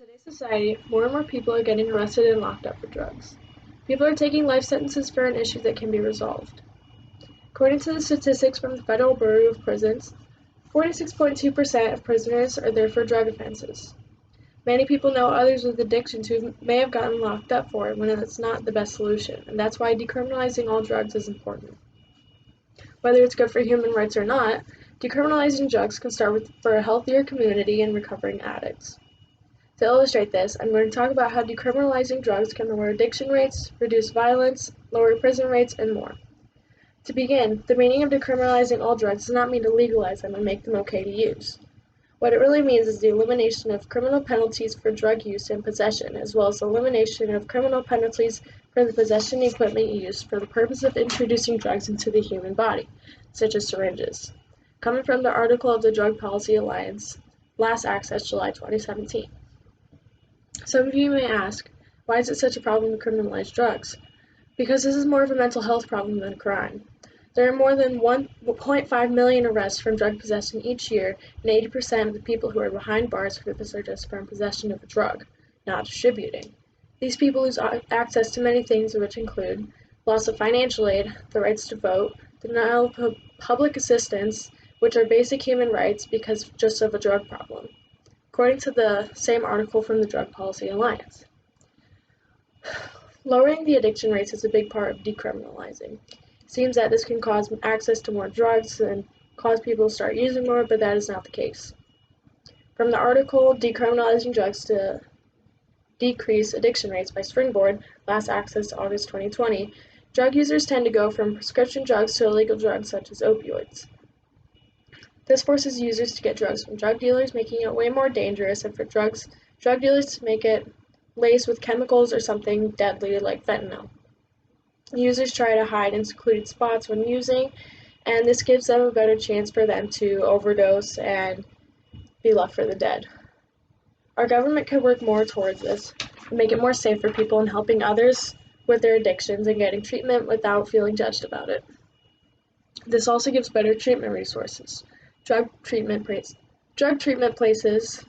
In today's society, more and more people are getting arrested and locked up for drugs. People are taking life sentences for an issue that can be resolved. According to the statistics from the Federal Bureau of Prisons, 46.2% of prisoners are there for drug offenses. Many people know others with addictions who may have gotten locked up for it when it's not the best solution, and that's why decriminalizing all drugs is important. Whether it's good for human rights or not, decriminalizing drugs can start for a healthier community and recovering addicts. To illustrate this, I'm going to talk about how decriminalizing drugs can lower addiction rates, reduce violence, lower prison rates, and more. To begin, the meaning of decriminalizing all drugs does not mean to legalize them and make them okay to use. What it really means is the elimination of criminal penalties for drug use and possession, as well as the elimination of criminal penalties for the possession and equipment used for the purpose of introducing drugs into the human body, such as syringes. Coming from the article of the Drug Policy Alliance, Last Access, July 2017. Some of you may ask, why is it such a problem to criminalize drugs? Because this is more of a mental health problem than a crime. There are more than 1.5 million arrests from drug possession each year, and 80% of the people who are behind bars for this are just from possession of a drug, not distributing. These people lose access to many things, which include loss of financial aid, the rights to vote, denial of public assistance, which are basic human rights because just of a drug problem, according to the same article from the Drug Policy Alliance. Lowering the addiction rates is a big part of decriminalizing. It seems that this can cause access to more drugs and cause people to start using more, but that is not the case. From the article Decriminalizing Drugs to Decrease Addiction Rates by Springboard, Last Access, August 2020, drug users tend to go from prescription drugs to illegal drugs such as opioids. This forces users to get drugs from drug dealers, making it way more dangerous, and for drug dealers to make it laced with chemicals or something deadly like fentanyl. Users try to hide in secluded spots when using, and this gives them a better chance for them to overdose and be left for the dead. Our government could work more towards this and make it more safe for people in helping others with their addictions and getting treatment without feeling judged about it. This also gives better treatment resources. Drug treatment places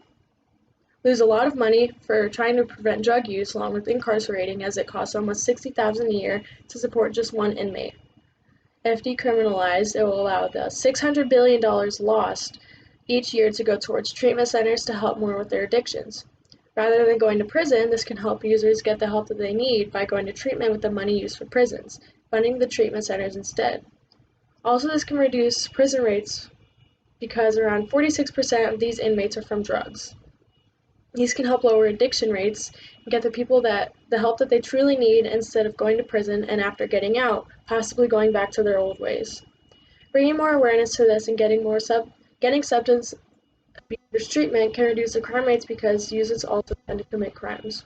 lose a lot of money for trying to prevent drug use, along with incarcerating, as it costs almost $60,000 a year to support just one inmate. If decriminalized, it will allow the $600 billion lost each year to go towards treatment centers to help more with their addictions. Rather than going to prison, this can help users get the help that they need by going to treatment with the money used for prisons, funding the treatment centers instead. Also, this can reduce prison rates because around 46% of these inmates are from drugs. These can help lower addiction rates and get the people the help that they truly need instead of going to prison and after getting out, possibly going back to their old ways. Bringing more awareness to this and getting substance abuse treatment can reduce the crime rates because users also tend to commit crimes.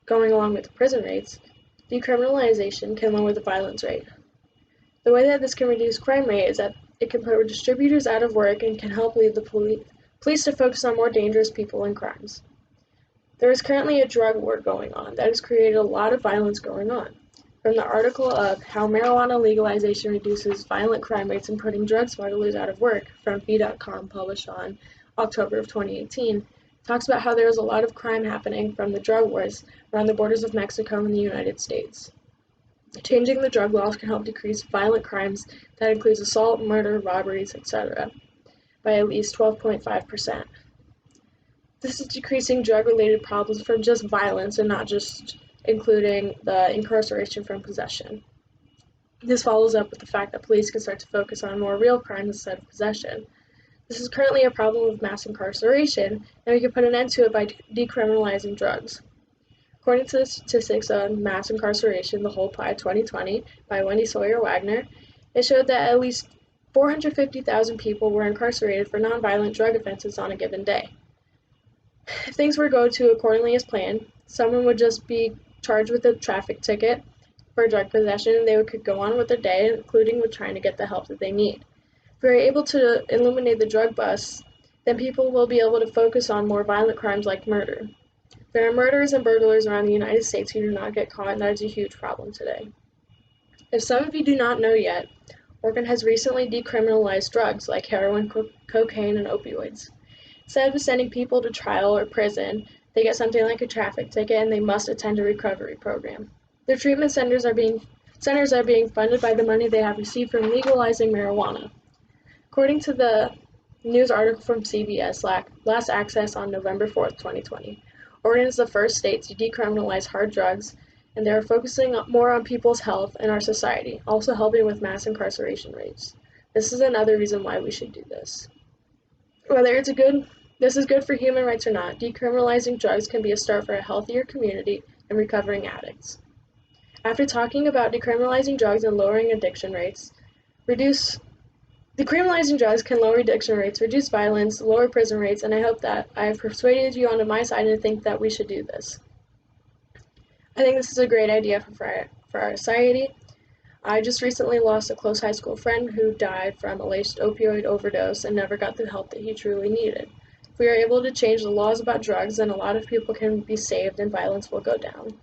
Going along with the prison rates, decriminalization can lower the violence rate. The way that this can reduce crime rate is that it can put distributors out of work and can help lead the police to focus on more dangerous people and crimes. There is currently a drug war going on that has created a lot of violence going on. From the article of How Marijuana Legalization Reduces Violent Crime Rates and Putting Drug Smugglers Out of Work from Fee.com, published on October of 2018, talks about how there is a lot of crime happening from the drug wars around the borders of Mexico and the United States. Changing the drug laws can help decrease violent crimes that includes assault, murder, robberies, etc. by at least 12.5%. This is decreasing drug-related problems from just violence and not just including the incarceration from possession. This follows up with the fact that police can start to focus on more real crimes instead of possession. This is currently a problem of mass incarceration, and we can put an end to it by decriminalizing drugs. According to the statistics on mass incarceration, The Whole Pie 2020 by Wendy Sawyer Wagner, it showed that at least 450,000 people were incarcerated for nonviolent drug offenses on a given day. If things were to go accordingly as planned, someone would just be charged with a traffic ticket for drug possession and they could go on with their day, including with trying to get the help that they need. If we're able to eliminate the drug bust, then people will be able to focus on more violent crimes like murder. There are murderers and burglars around the United States who do not get caught, and that is a huge problem today. If some of you do not know yet, Oregon has recently decriminalized drugs like heroin, cocaine, and opioids. Instead of sending people to trial or prison, they get something like a traffic ticket and they must attend a recovery program. Their treatment centers are being funded by the money they have received from legalizing marijuana. According to the news article from CBS, Last Access on November 4th, 2020, Oregon is the first state to decriminalize hard drugs, and they are focusing more on people's health and our society, also helping with mass incarceration rates. This is another reason why we should do this. Whether this is good for human rights or not, decriminalizing drugs can be a start for a healthier community and recovering addicts. After talking about decriminalizing drugs and lowering addiction rates, decriminalizing drugs can lower addiction rates, reduce violence, lower prison rates, and I hope that I have persuaded you onto my side and think that we should do this. I think this is a great idea for our society. I just recently lost a close high school friend who died from a laced opioid overdose and never got the help that he truly needed. If we are able to change the laws about drugs, then a lot of people can be saved and violence will go down.